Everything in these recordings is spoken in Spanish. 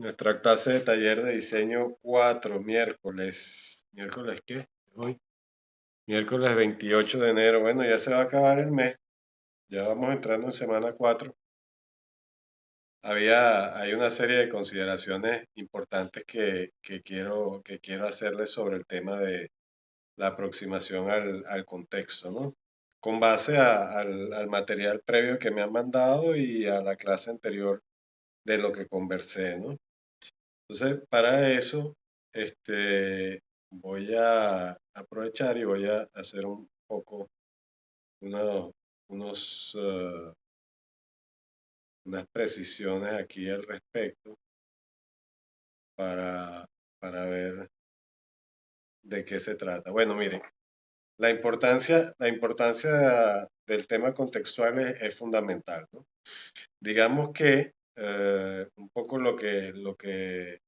Nuestra clase de taller de diseño 4 miércoles. ¿Miércoles qué? Hoy. Miércoles 28 de enero. Bueno, ya se va a acabar el mes. Ya vamos entrando en semana 4. Hay una serie de consideraciones importantes que quiero hacerles sobre el tema de la aproximación al contexto, ¿no? Con base al material previo que me han mandado y a la clase anterior de lo que conversé, ¿no? Entonces, para eso, voy a aprovechar y voy a hacer un poco unos, unas precisiones aquí al respecto para, para ver de qué se trata. Bueno, miren, la importancia del tema contextual es fundamental, ¿no? Digamos que un poco lo que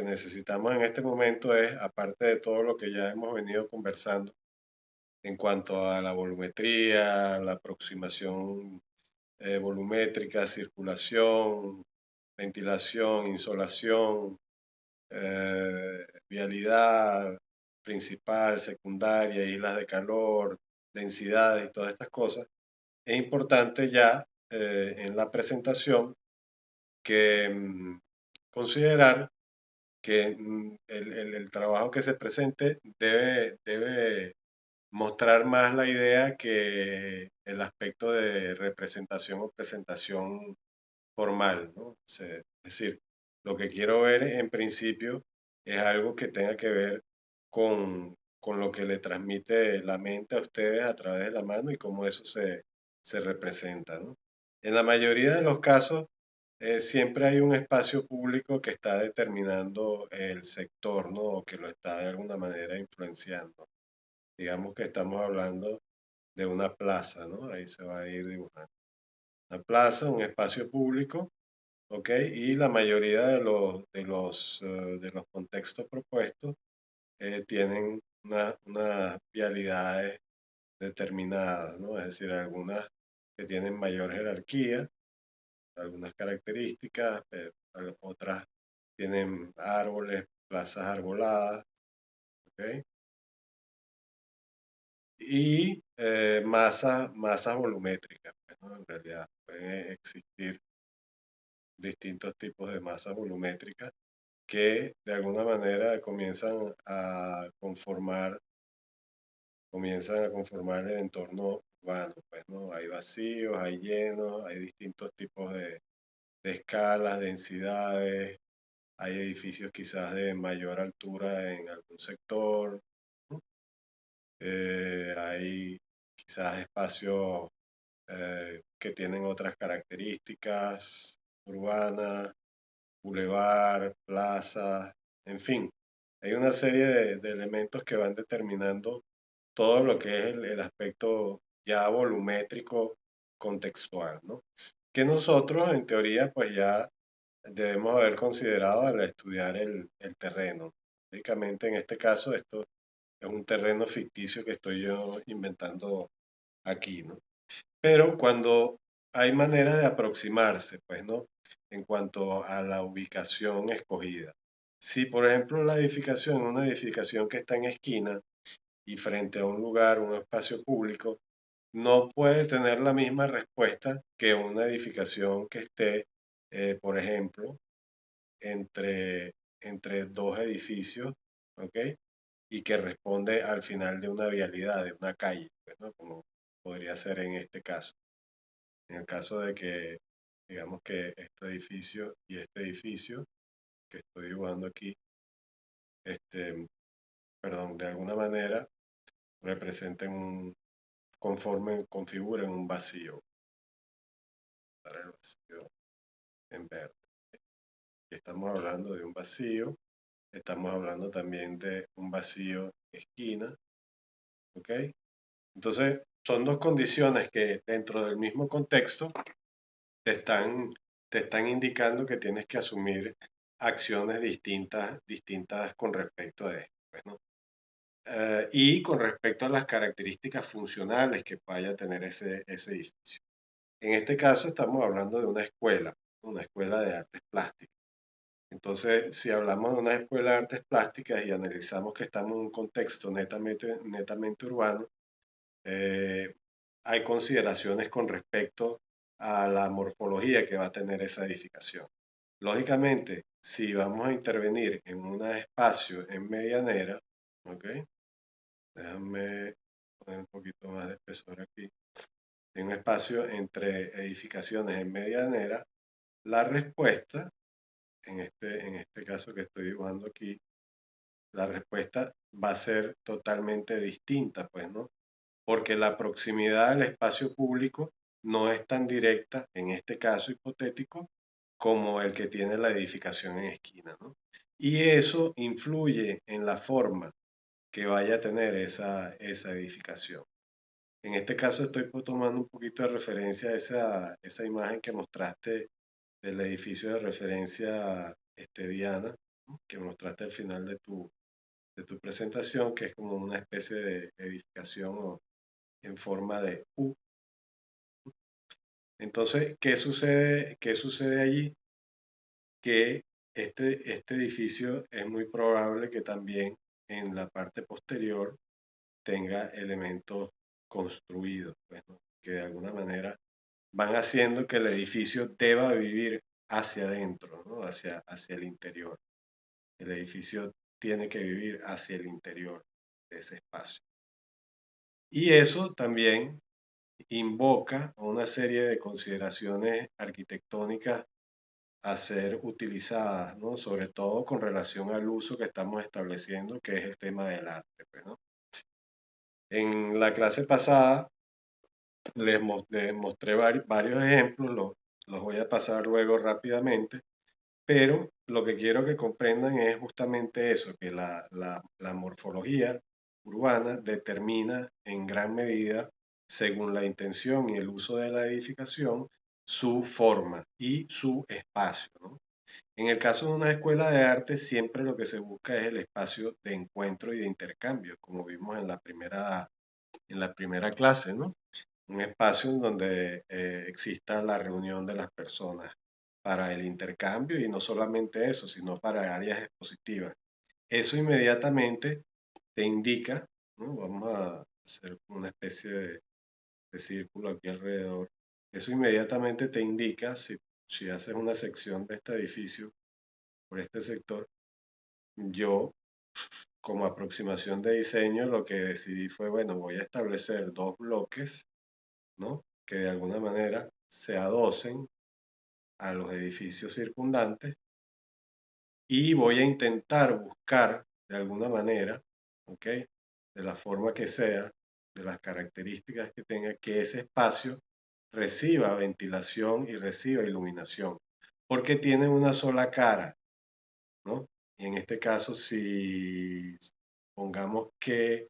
necesitamos en este momento es, aparte de todo lo que ya hemos venido conversando, en cuanto a la volumetría, la aproximación volumétrica, circulación, ventilación, insolación, vialidad principal, secundaria, islas de calor, densidades y todas estas cosas. Es importante ya en la presentación que considerar que el trabajo que se presente debe mostrar más la idea que el aspecto de representación o presentación formal, ¿no? Es decir, lo que quiero ver en principio es algo que tenga que ver con lo que le transmite la mente a ustedes a través de la mano y cómo eso se representa, ¿no? En la mayoría de los casos, siempre hay un espacio público que está determinando el sector, ¿no? O que lo está de alguna manera influenciando. Digamos que estamos hablando de una plaza, ¿no? Ahí se va a ir dibujando. Una plaza, un espacio público, ¿ok? Y la mayoría de los contextos propuestos tienen unas vialidades determinadas, ¿no? Es decir, algunas que tienen mayor jerarquía, algunas características, otras tienen árboles, plazas arboladas, ¿ok? Y masas volumétricas, pues, ¿no? En realidad pueden existir distintos tipos de masas volumétricas que de alguna manera comienzan a conformar el entorno urbano, pues, ¿no? Hay vacíos, hay llenos, hay distintos tipos de escalas, densidades, hay edificios quizás de mayor altura en algún sector, ¿no? Hay quizás espacios que tienen otras características urbanas, bulevar, plaza, en fin. Hay una serie de elementos que van determinando todo lo que es el aspecto ya volumétrico contextual, ¿no? Que nosotros, en teoría, pues ya debemos haber considerado al estudiar el terreno. Básicamente, en este caso, esto es un terreno ficticio que estoy yo inventando aquí, ¿no? Pero cuando hay maneras de aproximarse, pues, ¿no? En cuanto a la ubicación escogida. Si, por ejemplo, una edificación que está en esquina y frente a un lugar, un espacio público, no puede tener la misma respuesta que una edificación que esté, por ejemplo, entre, entre dos edificios, ¿ok? Y que responde al final de una vialidad, de una calle, pues, ¿no? Como podría ser en este caso. En el caso de que, digamos que este edificio y este edificio que estoy dibujando aquí, este, perdón, de alguna manera representen configuren un vacío, para el vacío en verde. Estamos hablando de un vacío, estamos hablando también de un vacío esquina, ¿ok? Entonces, son dos condiciones que dentro del mismo contexto te están, te están indicando que tienes que asumir acciones distintas con respecto a esto, pues, ¿no? Y con respecto a las características funcionales que vaya a tener ese edificio. En este caso estamos hablando de una escuela de artes plásticas. Entonces, si hablamos de una escuela de artes plásticas y analizamos que estamos en un contexto netamente urbano, eh, hay consideraciones con respecto a la morfología que va a tener esa edificación. Lógicamente, si vamos a intervenir en un espacio en medianera, ¿ok? Déjame poner un poquito más de espesor aquí. En un espacio entre edificaciones en medianera, la respuesta, en este caso que estoy dibujando aquí, la respuesta va a ser totalmente distinta, pues, ¿no? Porque la proximidad al espacio público no es tan directa, en este caso hipotético, como el que tiene la edificación en esquina, ¿no? Y eso influye en la forma que vaya a tener esa edificación. En este caso estoy tomando un poquito de referencia a esa imagen que mostraste del edificio de referencia Diana, ¿no? Que mostraste al final de tu presentación, que es como una especie de edificación en forma de U. Entonces, ¿qué sucede? ¿Qué sucede allí? Que este edificio es muy probable que también en la parte posterior tenga elementos construidos, pues, ¿no? Que de alguna manera van haciendo que el edificio deba vivir hacia adentro, ¿no? Hacia el interior. El edificio tiene que vivir hacia el interior de ese espacio. Y eso también invoca una serie de consideraciones arquitectónicas a ser utilizadas, ¿no? Sobre todo con relación al uso que estamos estableciendo, que es el tema del arte, pues, ¿no? En la clase pasada les mostré varios ejemplos, los voy a pasar luego rápidamente, pero lo que quiero que comprendan es justamente eso, que la morfología urbana determina en gran medida, según la intención y el uso de la edificación, su forma y su espacio, ¿no? En el caso de una escuela de arte, siempre lo que se busca es el espacio de encuentro y de intercambio, como vimos en la primera clase, ¿no? Un espacio en donde exista la reunión de las personas para el intercambio y no solamente eso, sino para áreas expositivas. Eso inmediatamente te indica, ¿no? Vamos a hacer una especie de círculo aquí alrededor. Eso inmediatamente te indica, si haces una sección de este edificio por este sector, yo como aproximación de diseño lo que decidí fue, bueno, voy a establecer dos bloques, ¿no? Que de alguna manera se adosen a los edificios circundantes y voy a intentar buscar de alguna manera, ¿ok? De la forma que sea, de las características que tenga, que ese espacio reciba ventilación y reciba iluminación, porque tiene una sola cara, ¿no? Y en este caso, si pongamos que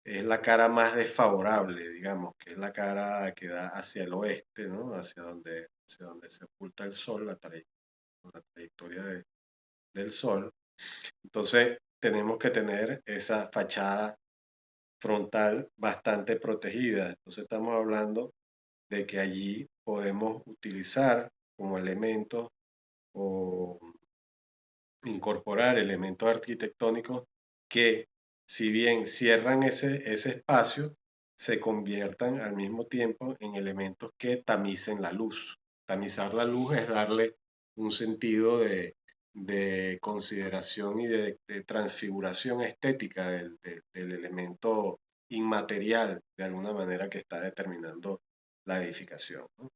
es la cara más desfavorable, digamos, que es la cara que da hacia el oeste, ¿no? Hacia donde se oculta el sol, la trayectoria del sol. Entonces, tenemos que tener esa fachada frontal bastante protegida. Entonces, estamos hablando de que allí podemos utilizar como elementos o incorporar elementos arquitectónicos que, si bien cierran ese espacio, se conviertan al mismo tiempo en elementos que tamicen la luz. Tamizar la luz es darle un sentido de consideración y de transfiguración estética del elemento inmaterial, de alguna manera, que está determinando la edificación, ¿no?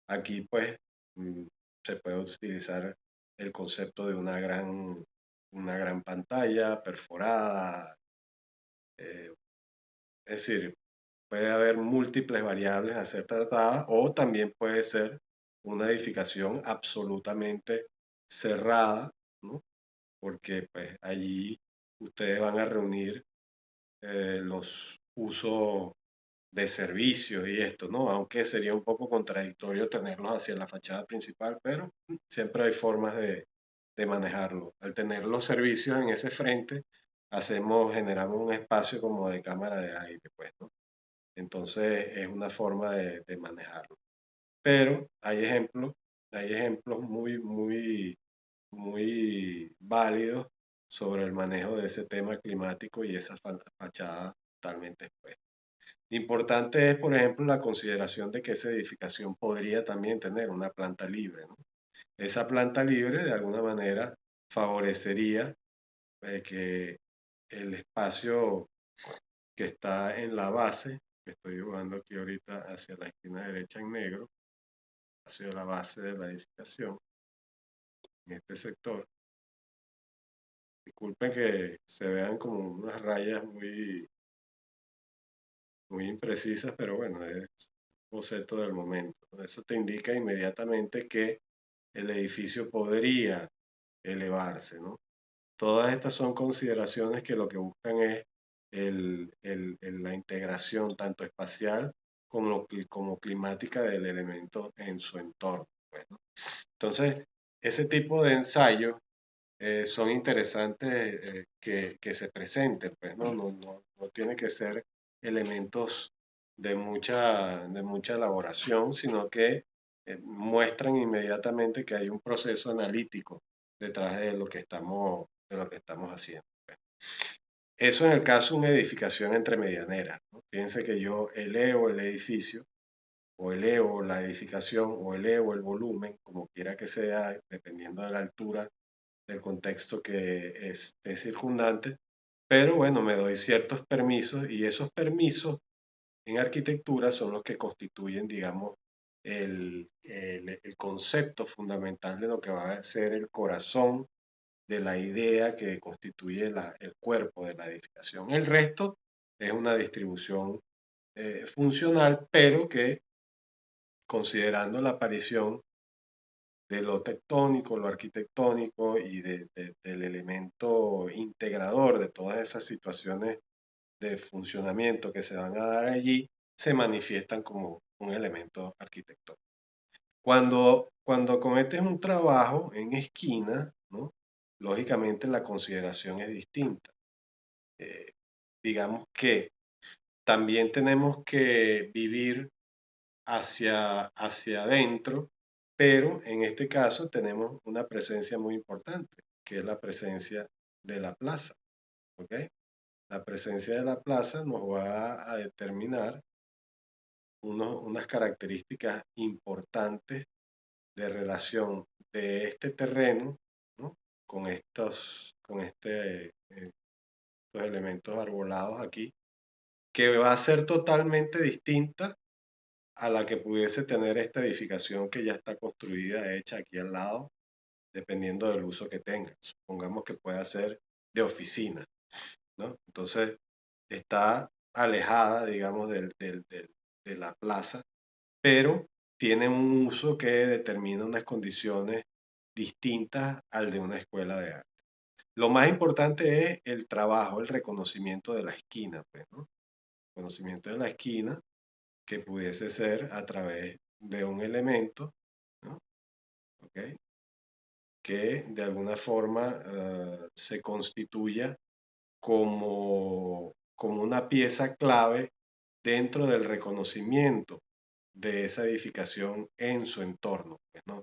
Aquí, pues, mm, se puede utilizar el concepto de una gran pantalla perforada. eh, es decir, puede haber múltiples variables a ser tratadas o también puede ser una edificación absolutamente cerrada, ¿no? Porque pues allí ustedes van a reunir los usos de servicios y esto, ¿no? Aunque sería un poco contradictorio tenerlos hacia la fachada principal, pero siempre hay formas de manejarlo. Al tener los servicios en ese frente, generamos un espacio como de cámara de aire, pues, ¿no? Entonces es una forma de manejarlo. Pero hay ejemplos muy, muy, muy válidos sobre el manejo de ese tema climático y esa fachada totalmente expuesta. Importante es, por ejemplo, la consideración de que esa edificación podría también tener una planta libre, ¿no? Esa planta libre, de alguna manera, favorecería que el espacio que está en la base, que estoy dibujando aquí ahorita hacia la esquina derecha en negro, hacia la base de la edificación, en este sector. Disculpen que se vean como unas rayas muy imprecisas, pero bueno, es boceto del momento. Eso te indica inmediatamente que el edificio podría elevarse, ¿no? Todas estas son consideraciones que lo que buscan es la integración tanto espacial como climática del elemento en su entorno, pues, ¿no? Entonces, ese tipo de ensayos son interesantes que se presenten, pues, ¿no? No tiene que ser elementos de mucha elaboración, sino que muestran inmediatamente que hay un proceso analítico detrás de lo que estamos haciendo. Eso en el caso de una edificación entre medianeras, ¿no? Fíjense que yo elevo el edificio, o elevo la edificación, o elevo el volumen, como quiera que sea, dependiendo de la altura del contexto que esté circundante, pero bueno, me doy ciertos permisos y esos permisos en arquitectura son los que constituyen, digamos, el concepto fundamental de lo que va a ser el corazón de la idea que constituye el cuerpo de la edificación. El resto es una distribución funcional, pero que considerando la aparición de lo tectónico, lo arquitectónico y del elemento integrador de todas esas situaciones de funcionamiento que se van a dar allí, se manifiestan como un elemento arquitectónico. Cuando cometes un trabajo en esquina, ¿no? Lógicamente la consideración es distinta. Eh, digamos que también tenemos que vivir hacia adentro, pero en este caso tenemos una presencia muy importante, que es la presencia de la plaza, ¿ok? La presencia de la plaza nos va a determinar unas características importantes de relación de este terreno, ¿no? Estos elementos arbolados aquí, que va a ser totalmente distinta a la que pudiese tener esta edificación que ya está construida, hecha aquí al lado, dependiendo del uso que tenga. Supongamos que pueda ser de oficina, ¿no? Entonces, está alejada, digamos, de la plaza, pero tiene un uso que determina unas condiciones distintas al de una escuela de arte. Lo más importante es el trabajo, el reconocimiento de la esquina, pues, ¿no? Conocimiento de la esquina que pudiese ser a través de un elemento, ¿no? ¿Ok? Que de alguna forma se constituya como una pieza clave dentro del reconocimiento de esa edificación en su entorno, pues, ¿no?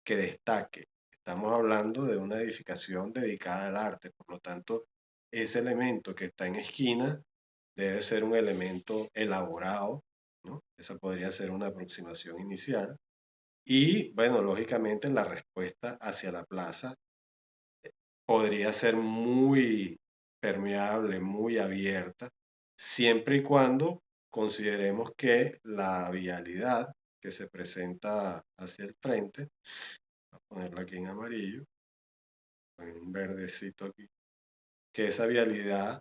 Que destaque. Estamos hablando de una edificación dedicada al arte, por lo tanto, ese elemento que está en esquina debe ser un elemento elaborado, ¿no? Esa podría ser una aproximación inicial. Y bueno, lógicamente la respuesta hacia la plaza podría ser muy permeable, muy abierta, siempre y cuando consideremos que la vialidad que se presenta hacia el frente, voy a ponerla aquí en amarillo, en un verdecito aquí, que esa vialidad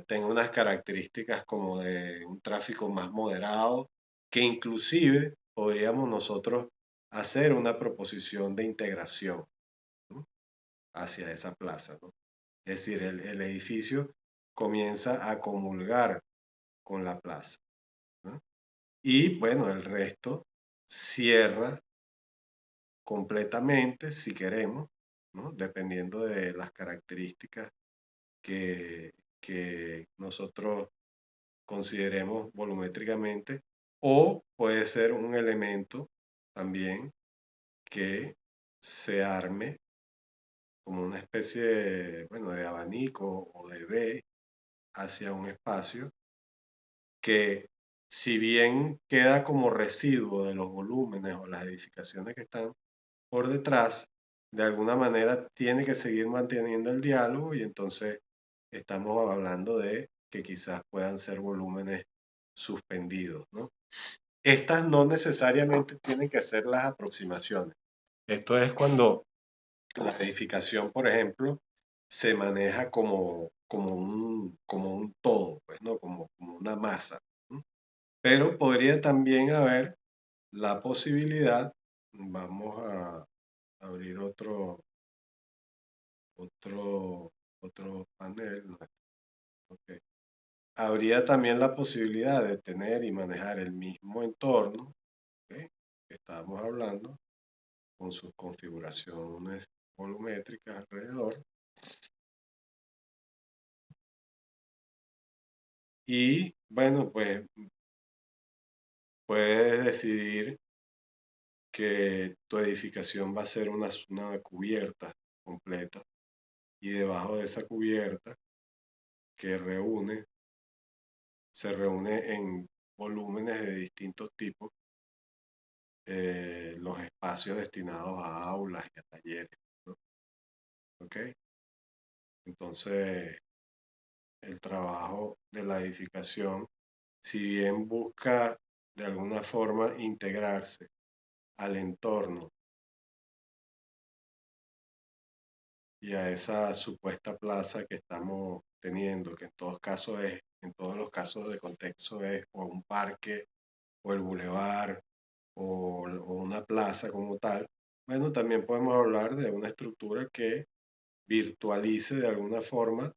tenga unas características como de un tráfico más moderado, que inclusive podríamos nosotros hacer una proposición de integración, ¿no? Hacia esa plaza, ¿no? Es decir, el edificio comienza a comulgar con la plaza, ¿no? Y bueno, el resto cierra completamente, si queremos, ¿no? Dependiendo de las características que nosotros consideremos volumétricamente, o puede ser un elemento también que se arme como una especie, bueno, de abanico o de V hacia un espacio que, si bien queda como residuo de los volúmenes o las edificaciones que están por detrás, de alguna manera tiene que seguir manteniendo el diálogo, y entonces estamos hablando de que quizás puedan ser volúmenes suspendidos, ¿no? Estas no necesariamente tienen que ser las aproximaciones. Esto es cuando la edificación, por ejemplo, se maneja como un todo, pues, ¿no? Como una masa, ¿no? Pero podría también haber la posibilidad, vamos a abrir otro, otro panel, ¿no? Ok. Habría también la posibilidad de tener y manejar el mismo entorno, ¿ok?, que estábamos hablando, con sus configuraciones volumétricas alrededor. Y bueno, pues puedes decidir que tu edificación va a ser una cubierta completa, y debajo de esa cubierta, que se reúne en volúmenes de distintos tipos, los espacios destinados a aulas y a talleres, ¿no? ¿Ok? Entonces, el trabajo de la edificación, si bien busca de alguna forma integrarse al entorno y a esa supuesta plaza que estamos teniendo, que en todos los casos de contexto es o un parque o el bulevar o una plaza como tal, bueno, también podemos hablar de una estructura que virtualice de alguna forma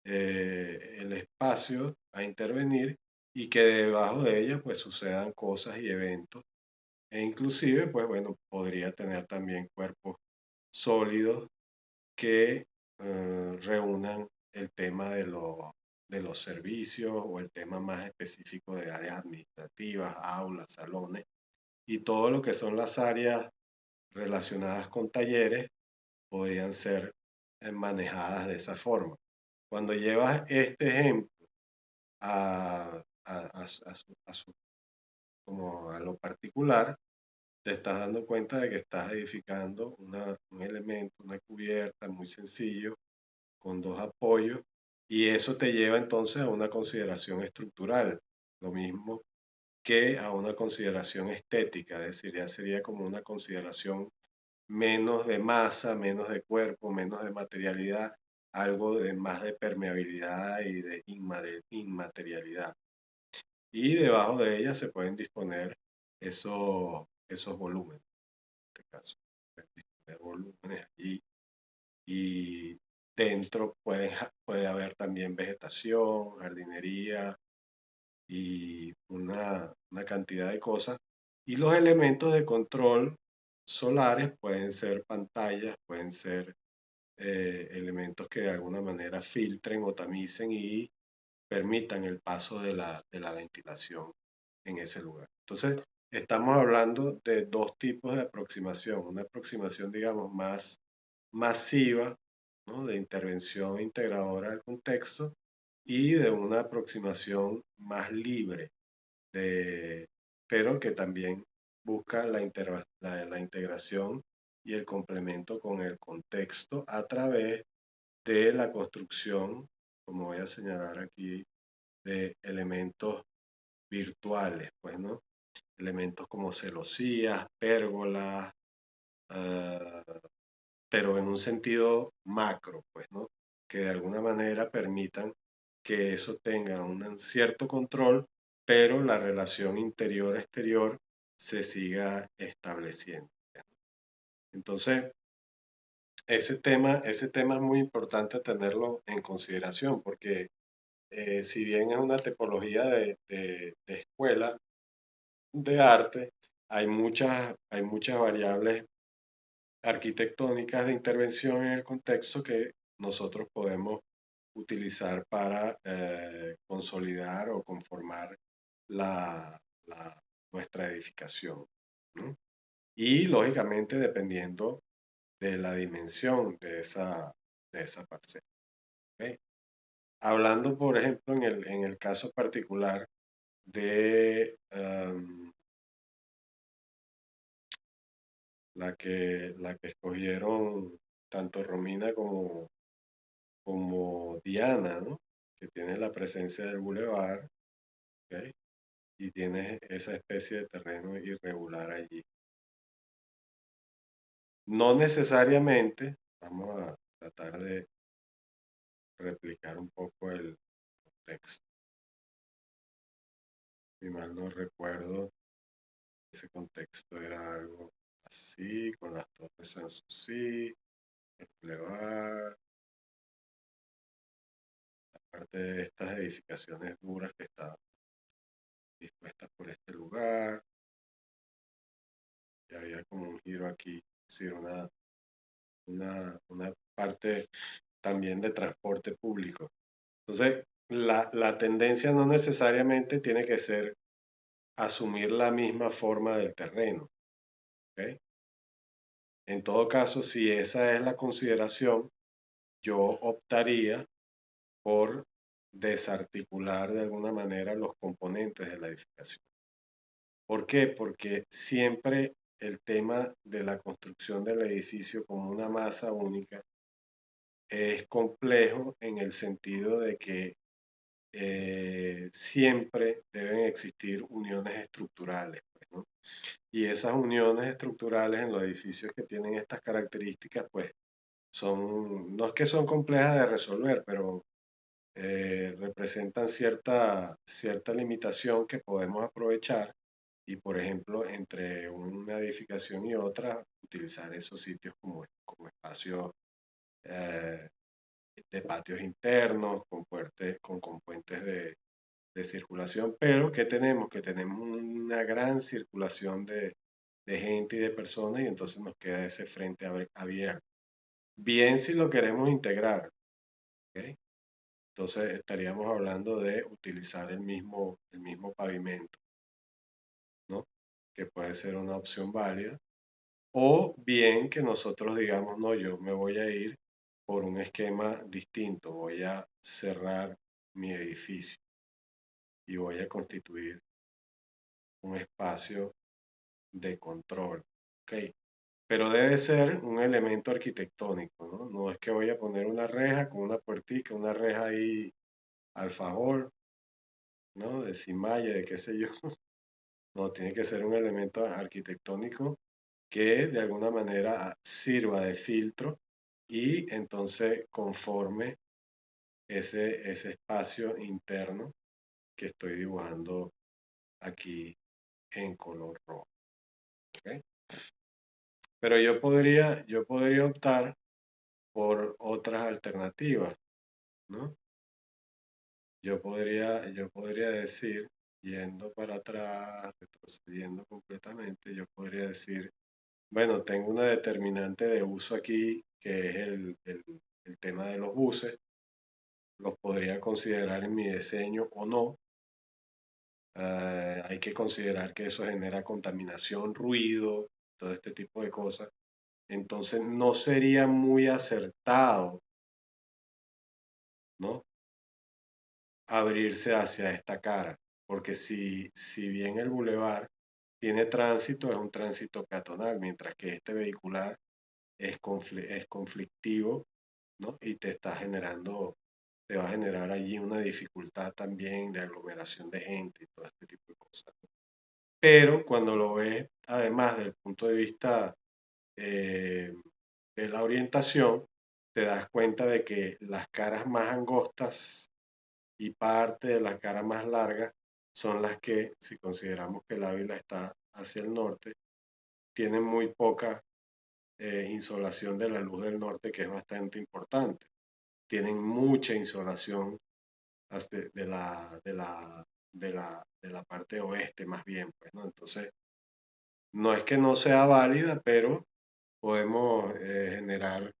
el espacio a intervenir, y que debajo de ella pues sucedan cosas y eventos, e inclusive pues bueno, podría tener también cuerpos sólidos que reúnan el tema de los servicios, o el tema más específico de áreas administrativas, aulas, salones, y todo lo que son las áreas relacionadas con talleres podrían ser manejadas de esa forma. Cuando llevas este ejemplo como a lo particular, te estás dando cuenta de que estás edificando un elemento, una cubierta muy sencillo, con dos apoyos, y eso te lleva entonces a una consideración estructural, lo mismo que a una consideración estética, es decir, ya sería como una consideración menos de masa, menos de cuerpo, menos de materialidad, algo de más de permeabilidad y de inmaterialidad. Y debajo de ella se pueden disponer esos volúmenes, en este caso. Pueden disponer volúmenes allí, y dentro puede haber también vegetación, jardinería y una cantidad de cosas. Y los elementos de control solares pueden ser pantallas, pueden ser elementos que de alguna manera filtren o tamicen y permitan el paso de la ventilación en ese lugar. Entonces, estamos hablando de dos tipos de aproximación: una aproximación, digamos, más masiva, ¿no?, de intervención integradora del contexto, y de una aproximación más libre, de, pero que también busca la integración y el complemento con el contexto a través de la construcción, como voy a señalar aquí, de elementos virtuales, pues, ¿no? Elementos como celosías, pérgolas, ah, pero en un sentido macro, pues, ¿no? Que de alguna manera permitan que eso tenga un cierto control, pero la relación interior-exterior se siga estableciendo. Entonces, ese tema es muy importante tenerlo en consideración, porque si bien es una tipología de escuela de arte, hay muchas variables arquitectónicas de intervención en el contexto que nosotros podemos utilizar para consolidar o conformar la, nuestra edificación, ¿no? Y lógicamente, dependiendo de la dimensión de esa parcela. ¿Ok? Hablando, por ejemplo, en el caso particular de la que escogieron tanto Romina como Diana, ¿no? Que tiene la presencia del bulevar, ¿ok? Y tiene esa especie de terreno irregular allí. No necesariamente, vamos a tratar de replicar un poco el contexto. Si mal no recuerdo, ese contexto era algo así, con las torres Sanssouci, el bulevar, parte de estas edificaciones duras que estaban dispuestas por este lugar, y había como un giro aquí, es decir, una parte también de transporte público. Entonces, la tendencia no necesariamente tiene que ser asumir la misma forma del terreno. ¿Ok? En todo caso, si esa es la consideración, yo optaría por desarticular de alguna manera los componentes de la edificación. ¿Por qué? Porque siempre el tema de la construcción del edificio como una masa única es complejo en el sentido de que siempre deben existir uniones estructurales, pues, ¿no? Y esas uniones estructurales en los edificios que tienen estas características, pues son, no es que son complejas de resolver, pero representan cierta limitación que podemos aprovechar y, por ejemplo, entre una edificación y otra, utilizar esos sitios como espacios eh, de patios internos, con compuentes de circulación, pero ¿qué tenemos? Que tenemos una gran circulación de gente y de personas y entonces nos queda ese frente abierto. Bien si lo queremos integrar, ¿ok? Entonces estaríamos hablando de utilizar el mismo pavimento, ¿no? Que puede ser una opción válida. O bien que nosotros digamos, no, yo me voy a ir por un esquema distinto, voy a cerrar mi edificio y voy a constituir un espacio de control. ¿Ok? Pero debe ser un elemento arquitectónico, ¿no? No es que voy a poner una reja con una puertica, una reja ahí al favor, ¿no? De cimalla, de qué sé yo. No, tiene que ser un elemento arquitectónico que de alguna manera sirva de filtro y entonces conforme ese espacio interno que estoy dibujando aquí en color rojo. ¿Ok? Pero yo podría optar por otras alternativas, ¿no? Yo podría decir, yendo para atrás, retrocediendo completamente, yo podría decir, bueno, tengo una determinante de uso aquí, que es el tema de los buses, los podría considerar en mi diseño o no. Hay que considerar que eso genera contaminación, ruido, todo este tipo de cosas. Entonces no sería muy acertado, ¿no? Abrirse hacia esta cara, porque si bien el bulevar tiene tránsito, es un tránsito peatonal, mientras que este vehicular es conflictivo, ¿no? Y te va a generar allí una dificultad también de aglomeración de gente y todo este tipo de cosas. Pero cuando lo ves, además, desde el punto de vista eh, de la orientación, te das cuenta de que las caras más angostas y parte de la cara más larga son las que, si consideramos que el Ávila está hacia el norte, tienen muy poca insolación de la luz del norte, que es bastante importante. Tienen mucha insolación de la parte oeste, más bien, pues, ¿no? Entonces, no es que no sea válida, pero podemos generar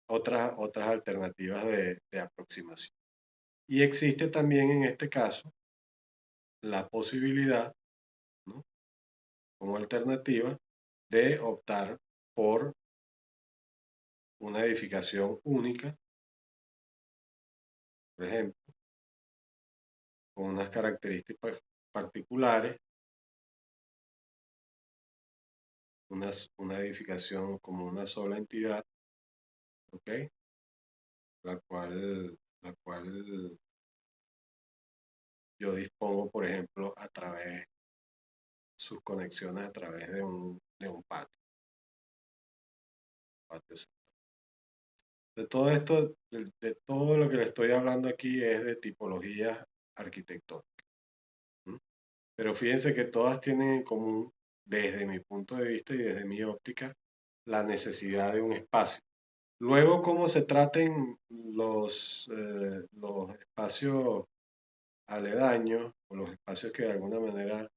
otras alternativas de aproximación. Y existe también en este caso la posibilidad, ¿no? Como alternativa de optar por una edificación única, por ejemplo, con unas características particulares, una edificación como una sola entidad, ¿ok? La cual yo dispongo, por ejemplo, a través, sus conexiones a través de un patio. De todo esto, de todo lo que le estoy hablando aquí es de tipologías arquitectónicas. ¿M? Pero fíjense que todas tienen en común, desde mi punto de vista y desde mi óptica, la necesidad de un espacio. Luego, cómo se traten los espacios aledaños o los espacios que de alguna manera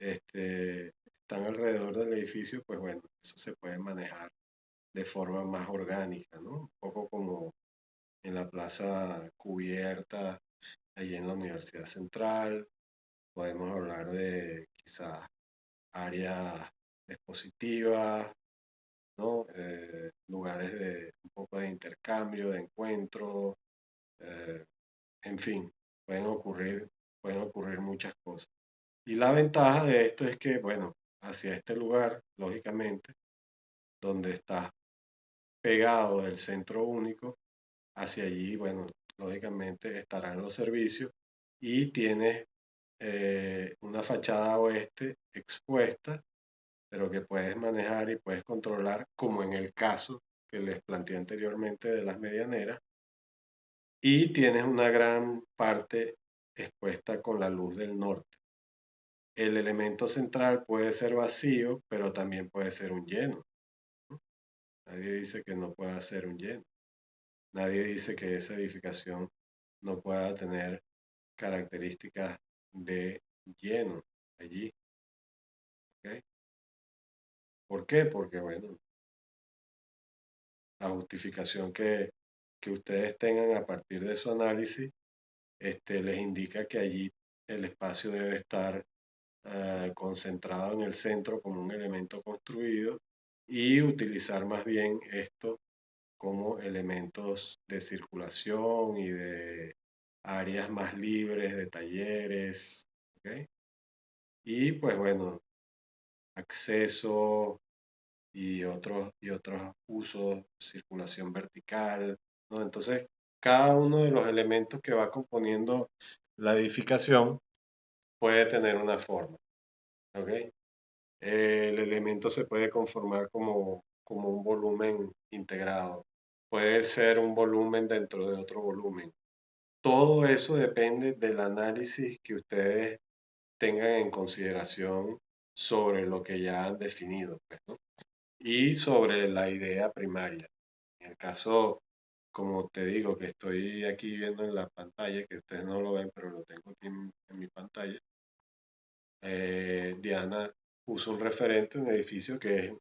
están alrededor del edificio, pues bueno, eso se puede manejar de forma más orgánica, ¿no? Un poco como en la plaza cubierta, allí en la Universidad Central. Podemos hablar de quizás áreas expositivas, ¿no? Lugares de un poco de intercambio, de encuentro, eh, en fin, pueden ocurrir muchas cosas. Y la ventaja de esto es que, bueno, hacia este lugar, lógicamente, donde está pegado del centro único, hacia allí, bueno, lógicamente estarán los servicios y tienes una fachada oeste expuesta, pero que puedes manejar y puedes controlar, como en el caso que les planteé anteriormente de las medianeras, y tienes una gran parte expuesta con la luz del norte. El elemento central puede ser vacío, pero también puede ser un lleno. Nadie dice que no pueda ser un lleno. Nadie dice que esa edificación no pueda tener características de lleno allí. ¿Ok? ¿Por qué? Porque, bueno, la justificación que ustedes tengan a partir de su análisis les indica que allí el espacio debe estar concentrado en el centro como un elemento construido y utilizar más bien esto como elementos de circulación y de áreas más libres, de talleres, ¿ok? Y pues bueno, acceso y otros usos, circulación vertical, ¿no? Entonces, cada uno de los elementos que va componiendo la edificación puede tener una forma, ¿ok? El elemento se puede conformar como un volumen integrado, puede ser un volumen dentro de otro volumen. Todo eso depende del análisis que ustedes tengan en consideración sobre lo que ya han definido, pues, ¿no? Y sobre la idea primaria. En el caso, como te digo, que estoy aquí viendo en la pantalla, que ustedes no lo ven, pero lo tengo aquí en mi pantalla, Diana puso un referente, un edificio que es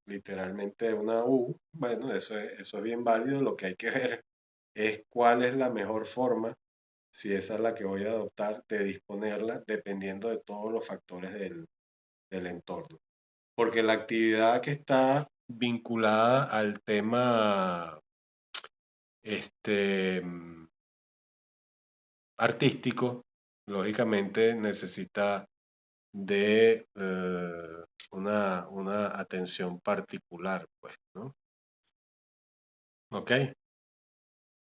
literalmente una U. Bueno, eso es bien válido. Lo que hay que ver es cuál es la mejor forma, si esa es la que voy a adoptar, de disponerla, dependiendo de todos los factores del entorno. Porque la actividad que está vinculada al tema este, artístico, lógicamente necesita de una atención particular, pues, ¿no? ¿Ok?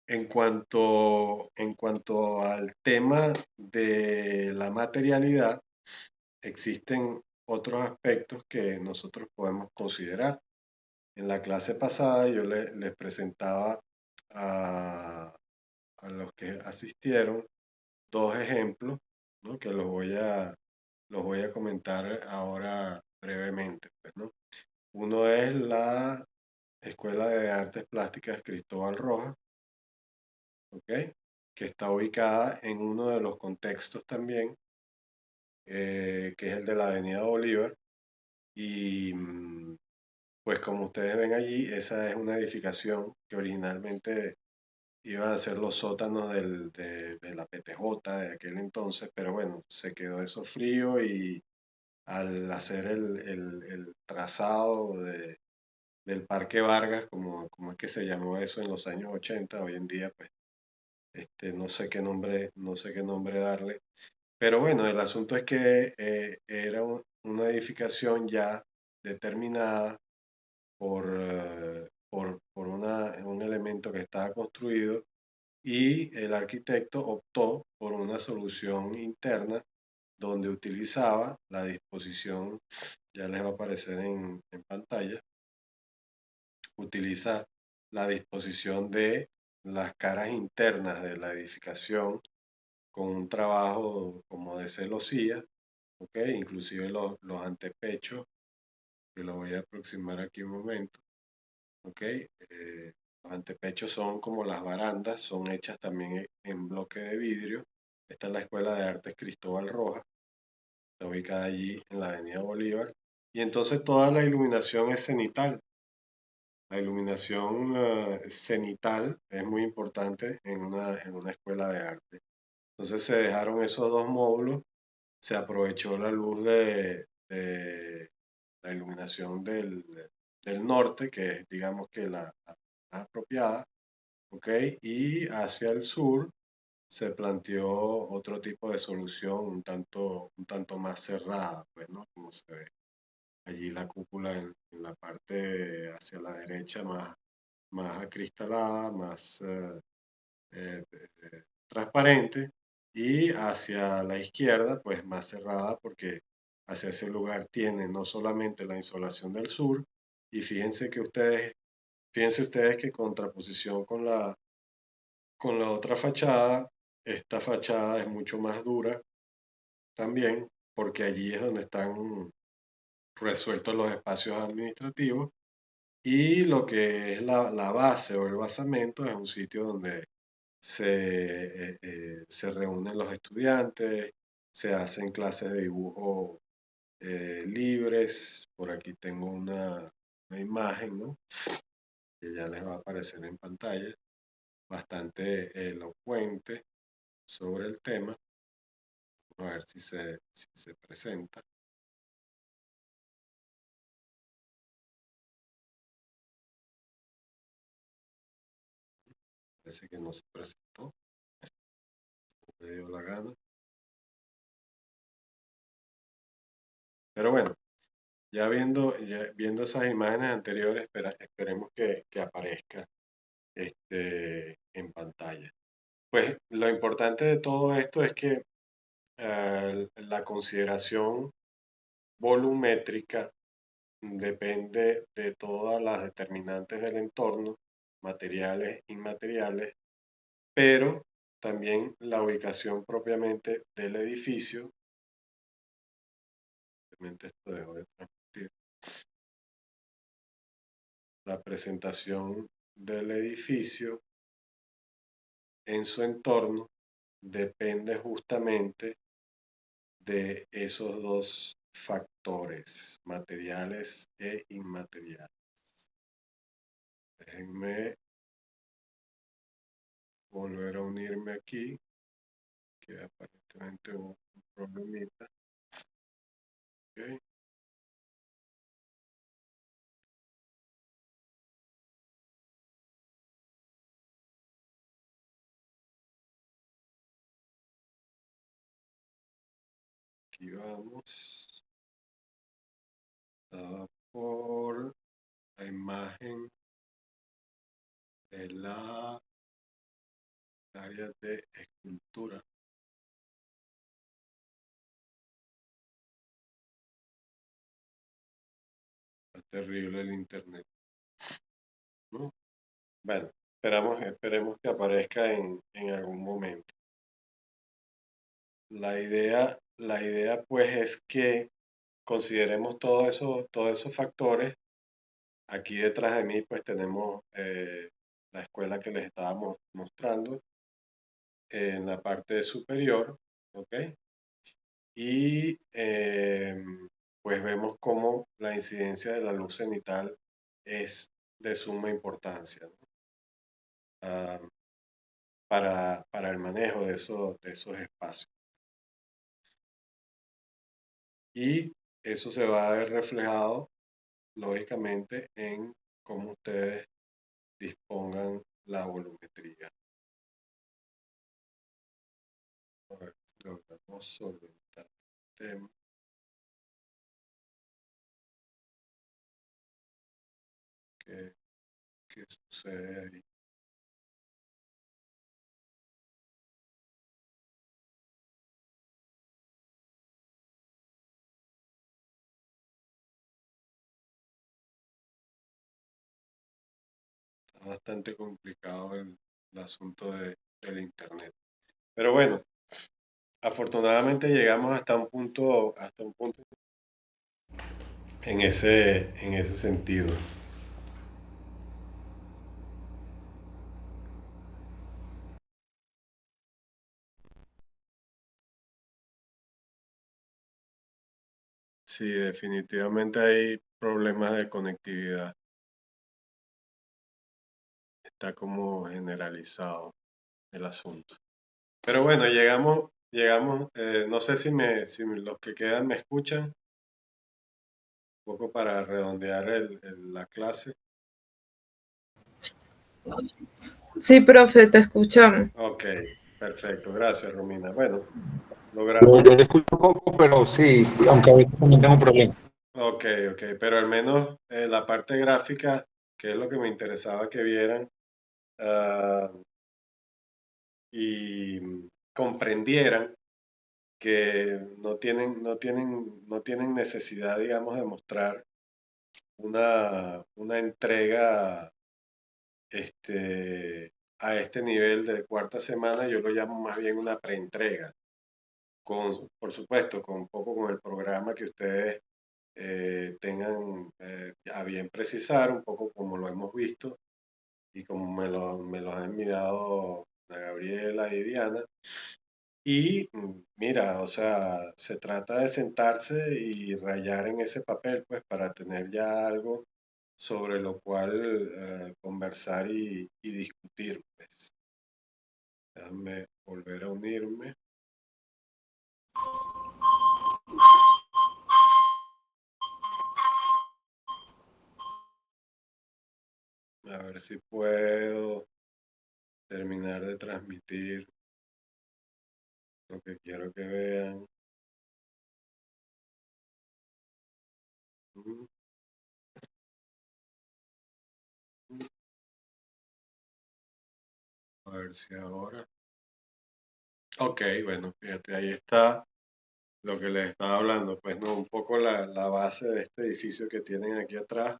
En cuanto al tema de la materialidad, existen otros aspectos que nosotros podemos considerar. En la clase pasada yo les presentaba a los que asistieron dos ejemplos, ¿no? Que los voy a comentar ahora brevemente, pues, ¿no? Uno es la Escuela de Artes Plásticas Cristóbal Rojas, ¿ok? Que está ubicada en uno de los contextos también, que es el de la Avenida Bolívar. Y pues como ustedes ven allí, esa es una edificación que originalmente iban a ser los sótanos de la PTJ de aquel entonces, pero bueno, se quedó eso frío y al hacer el trazado del Parque Vargas, como es que se llamó eso en los años 80. Hoy en día, pues, no sé qué nombre darle. Pero bueno, el asunto es que era una edificación ya determinada por un elemento que estaba construido, y el arquitecto optó por una solución interna donde utilizaba la disposición, ya les va a aparecer en pantalla, utiliza la disposición de las caras internas de la edificación con un trabajo como de celosía, ¿ok? Inclusive los antepechos, que lo voy a aproximar aquí un momento, ¿ok? Los antepechos son como las barandas, son hechas también en bloque de vidrio. Esta es la Escuela de Artes Cristóbal Rojas, está ubicada allí en la Avenida Bolívar. Y entonces toda la iluminación es cenital. La iluminación cenital es muy importante en una escuela de arte. Entonces se dejaron esos dos módulos, se aprovechó la luz de la iluminación del norte, que es digamos que la más apropiada, ¿ok? Y hacia el sur se planteó otro tipo de solución un tanto más cerrada, pues, ¿no? Como se ve allí la cúpula en la parte hacia la derecha más acristalada, más transparente, y hacia la izquierda pues más cerrada, porque hacia ese lugar tiene no solamente la insolación del sur, y fíjense ustedes que en contraposición con la otra fachada, esta fachada es mucho más dura también, porque allí es donde están resueltos los espacios administrativos, y lo que es la base o el basamento es un sitio donde se reúnen los estudiantes, se hacen clases de dibujo libres. Por aquí tengo una imagen, ¿no? Que ya les va a aparecer en pantalla, bastante elocuente sobre el tema. A ver si se presenta. Parece que no se presentó, me dio la gana. Pero bueno, ya viendo esas imágenes anteriores, esperemos que aparezca en pantalla. Pues lo importante de todo esto es que la consideración volumétrica depende de todas las determinantes del entorno, materiales, inmateriales, pero también la ubicación propiamente del edificio. Obviamente esto dejó de transmitir. La presentación del edificio en su entorno depende justamente de esos dos factores, materiales e inmateriales. Déjenme volver a unirme aquí, que aparentemente hubo un problemita. Ok, aquí vamos. Estaba por la imagen de la área de escultura. Está terrible el internet, ¿no? Bueno, esperemos que aparezca en algún momento. La idea pues es que consideremos todos esos factores. Aquí detrás de mí pues tenemos la escuela que les estábamos mostrando en la parte superior, ¿ok? Y pues vemos cómo la incidencia de la luz cenital es de suma importancia, ¿no? Ah, para el manejo de esos espacios. Y eso se va a ver reflejado, lógicamente, en como ustedes dispongan la volumetría. A ver si logramos solventar el tema. ¿Qué sucede ahí? Está bastante complicado el asunto del internet. Pero bueno, afortunadamente llegamos hasta un punto en ese sentido. Sí, definitivamente hay problemas de conectividad. Está como generalizado el asunto. Pero bueno, llegamos, no sé si los que quedan me escuchan, un poco para redondear la clase. Sí, profe, te escuchamos. Ok, perfecto, gracias Romina. Bueno, Yo logramos, le escucho poco, pero sí, aunque a veces también tengo problemas. ok, ok, pero al menos la parte gráfica, que es lo que me interesaba que vieran ah, y comprendieran que no tienen necesidad, digamos, de mostrar una entrega a este nivel de cuarta semana, yo lo llamo más bien una preentrega, por supuesto, con un poco con el programa que ustedes tengan a bien precisar, un poco como lo hemos visto y como me lo han enviado a Gabriela y Diana. Y mira, o sea, se trata de sentarse y rayar en ese papel, pues para tener ya algo sobre lo cual conversar y discutir, pues. Déjame volver a unirme, a ver si puedo terminar de transmitir lo que quiero que vean. Mm, mm, A ver si ahora. Ok, bueno, fíjate, ahí está lo que les estaba hablando, pues no, un poco la base de este edificio que tienen aquí atrás,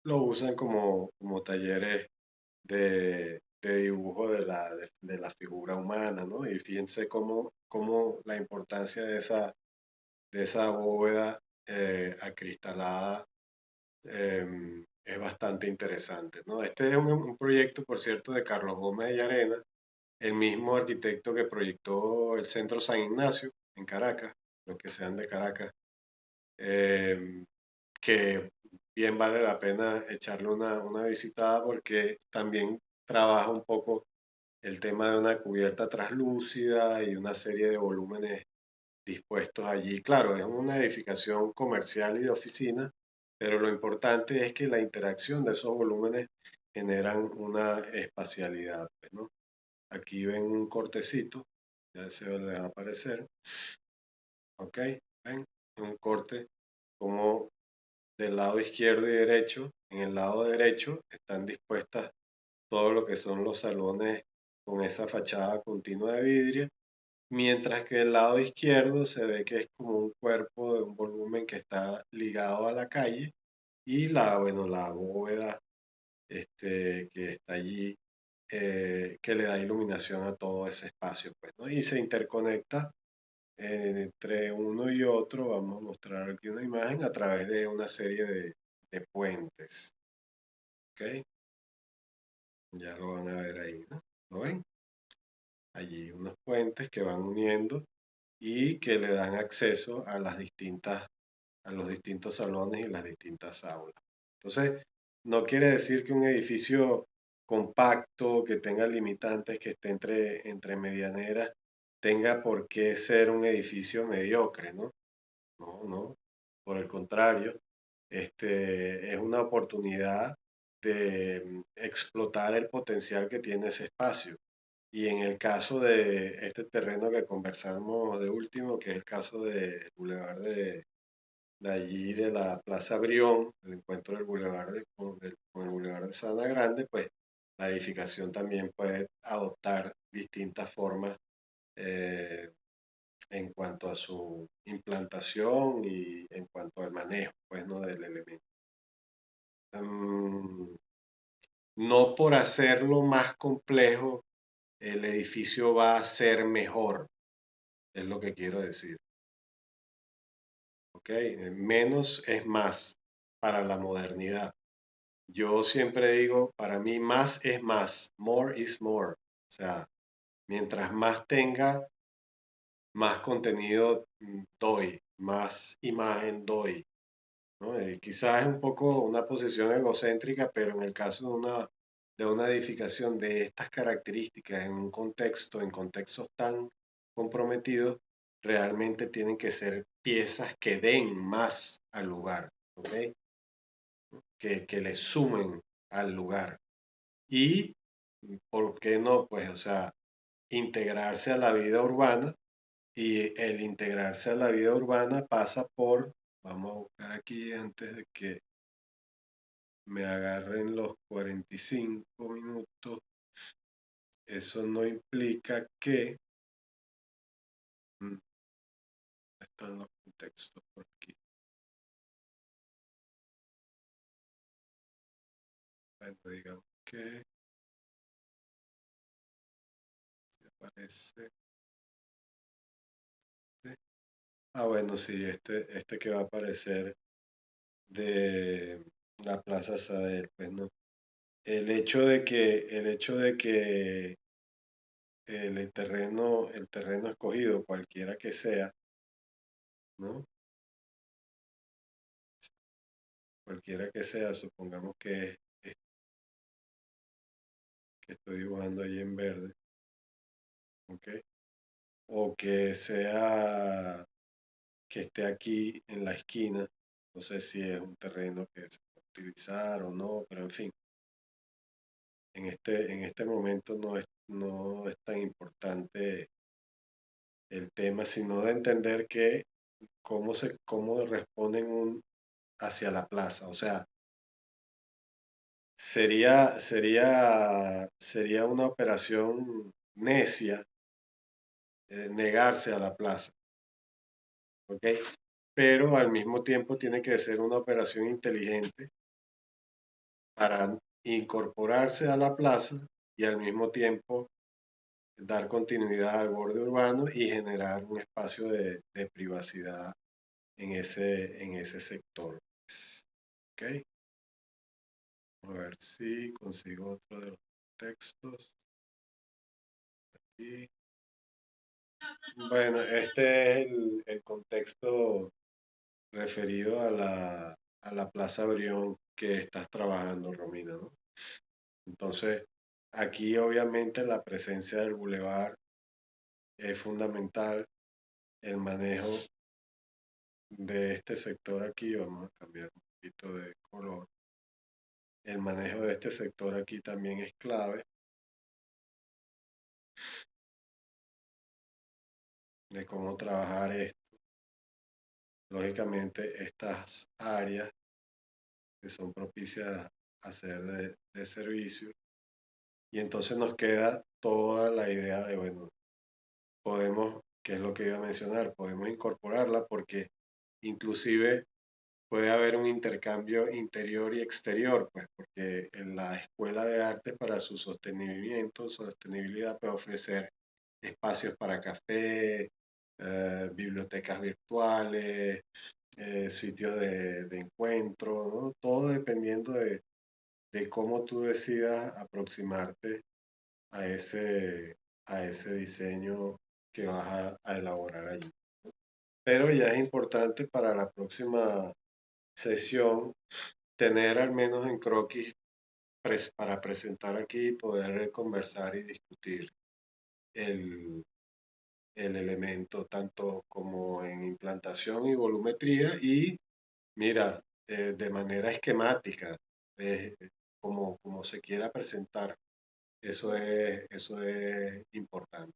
lo usan como talleres de dibujo de la figura humana, ¿no? Y fíjense cómo la importancia de esa bóveda acristalada es bastante interesante, ¿no? Este es un proyecto, por cierto, de Carlos Gómez de Llarena, el mismo arquitecto que proyectó el Centro San Ignacio en Caracas, los que sean de Caracas, em, que bien vale la pena echarle una visitada porque también trabaja un poco el tema de una cubierta translúcida y una serie de volúmenes dispuestos allí. Claro, es una edificación comercial y de oficina, pero lo importante es que la interacción de esos volúmenes generan una espacialidad, pues, ¿no? Aquí ven un cortecito, ya se le va a aparecer, ¿ok? Ven, un corte como del lado izquierdo y derecho. En el lado derecho están dispuestas todo lo que son los salones con esa fachada continua de vidrio, mientras que el lado izquierdo se ve que es como un cuerpo de un volumen que está ligado a la calle y bueno, la bóveda que está allí, que le da iluminación a todo ese espacio, pues, ¿no? Y se interconecta entre uno y otro, vamos a mostrar aquí una imagen a través de una serie de puentes, ¿ok? Ya lo van a ver ahí, ¿no? ¿Lo ven? Allí unos puentes que van uniendo y que le dan acceso a a los distintos salones y las distintas aulas. Entonces, no quiere decir que un edificio compacto, que tenga limitantes, que esté entre medianeras, tenga por qué ser un edificio mediocre, ¿no? No, no. Por el contrario, es una oportunidad explotar el potencial que tiene ese espacio. Y en el caso de este terreno que conversamos de último, que es el caso del Boulevard de allí de la Plaza Brión, el encuentro del Boulevard con el Boulevard de Sabana Grande, pues la edificación también puede adoptar distintas formas eh, en cuanto a su implantación y en cuanto al manejo, pues, ¿no? Del elemento. Mm, no por hacerlo más complejo, el edificio va a ser mejor, es lo que quiero decir. ¿Ok? Menos es más para la modernidad. Yo siempre digo, para mí más es más, more is more. O sea, mientras más tenga, más contenido doy, más imagen doy, ¿no? Quizás es un poco una posición egocéntrica, pero en el caso de una edificación de estas características, en un contexto, en contextos tan comprometidos, realmente tienen que ser piezas que den más al lugar, ¿ok? Que le sumen al lugar. Y, ¿por qué no? Pues, o sea, integrarse a la vida urbana, y el integrarse a la vida urbana pasa por, vamos a buscar aquí antes de que me agarren los 45 minutos, eso no implica que, mm, están los contextos por aquí. Bueno, digamos que aparece. Bueno, sí, este que va a aparecer de la Plaza Sadel, pues no. El hecho de que el terreno escogido, cualquiera que sea, ¿no? Cualquiera que sea, supongamos que estoy dibujando ahí en verde, ¿ok? O que sea, que esté aquí en la esquina, no sé si es un terreno que se puede utilizar o no, pero en fin, en este momento no es tan importante el tema, sino de entender que cómo responden hacia la plaza. O sea, sería una operación necia negarse a la plaza, ¿ok? Pero al mismo tiempo tiene que ser una operación inteligente para incorporarse a la plaza y al mismo tiempo dar continuidad al borde urbano y generar un espacio de privacidad en ese sector. ¿Ok? A ver si consigo otro de los textos. Aquí. Bueno, este es el contexto referido a la Plaza Brión que estás trabajando, Romina, ¿no? Entonces, aquí obviamente la presencia del bulevar es fundamental, el manejo de este sector aquí, vamos a cambiar un poquito de color, el manejo de este sector aquí también es clave, de cómo trabajar esto. Lógicamente, estas áreas que son propicias a ser de servicio, y entonces nos queda toda la idea de, bueno, podemos, que es lo que iba a mencionar, podemos incorporarla porque inclusive puede haber un intercambio interior y exterior, pues porque en la Escuela de Arte para su sostenibilidad puede ofrecer espacios para café, bibliotecas virtuales, sitios de encuentro, ¿no? Todo dependiendo de cómo tú decidas aproximarte a ese diseño que vas a elaborar allí. Pero ya es importante para la próxima sesión tener al menos en croquis para presentar aquí y poder conversar y discutir el, el elemento tanto como en implantación y volumetría y mira, de manera esquemática. como se quiera presentar. Eso es importante.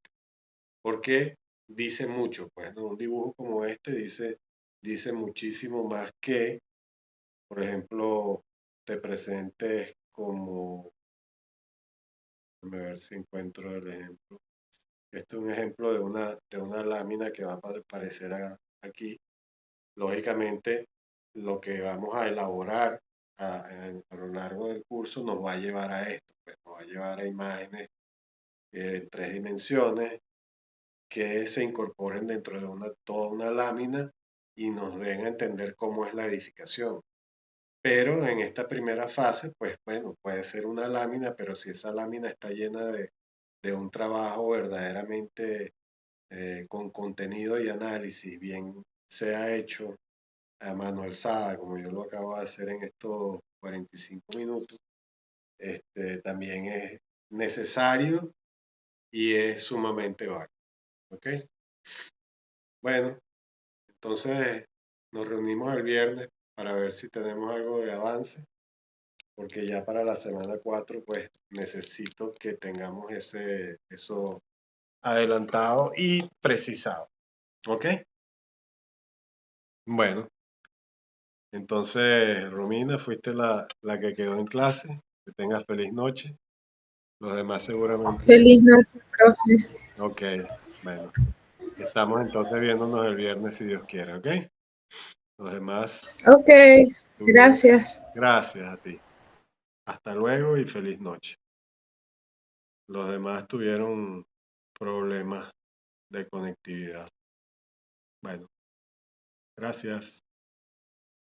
Porque dice mucho, pues, ¿no? Un dibujo como este dice muchísimo más que, por ejemplo, te presentes como, déjame ver si encuentro el ejemplo. Este es un ejemplo de una lámina que va a aparecer aquí. Lógicamente, lo que vamos a elaborar a lo largo del curso nos va a llevar a esto, pues nos va a llevar a imágenes en 3 dimensiones que se incorporen dentro de toda una lámina y nos den a entender cómo es la edificación. Pero en esta primera fase, pues bueno, puede ser una lámina, pero si esa lámina está llena de un trabajo verdaderamente con contenido y análisis, bien sea hecho a mano alzada, como yo lo acabo de hacer en estos 45 minutos, también es necesario y es sumamente válido. ¿Ok? Bueno, entonces nos reunimos el viernes para ver si tenemos algo de avance, porque ya para la semana 4 pues necesito que tengamos eso adelantado y precisado. ¿Ok? Bueno, entonces Romina, fuiste la que quedó en clase. Que tengas feliz noche. Los demás seguramente. Feliz noche, profe. Ok, bueno. Estamos entonces viéndonos el viernes si Dios quiere, ¿ok? Los demás, Ok, gracias. gracias a ti. Hasta luego y feliz noche. Los demás tuvieron problemas de conectividad. Bueno, gracias.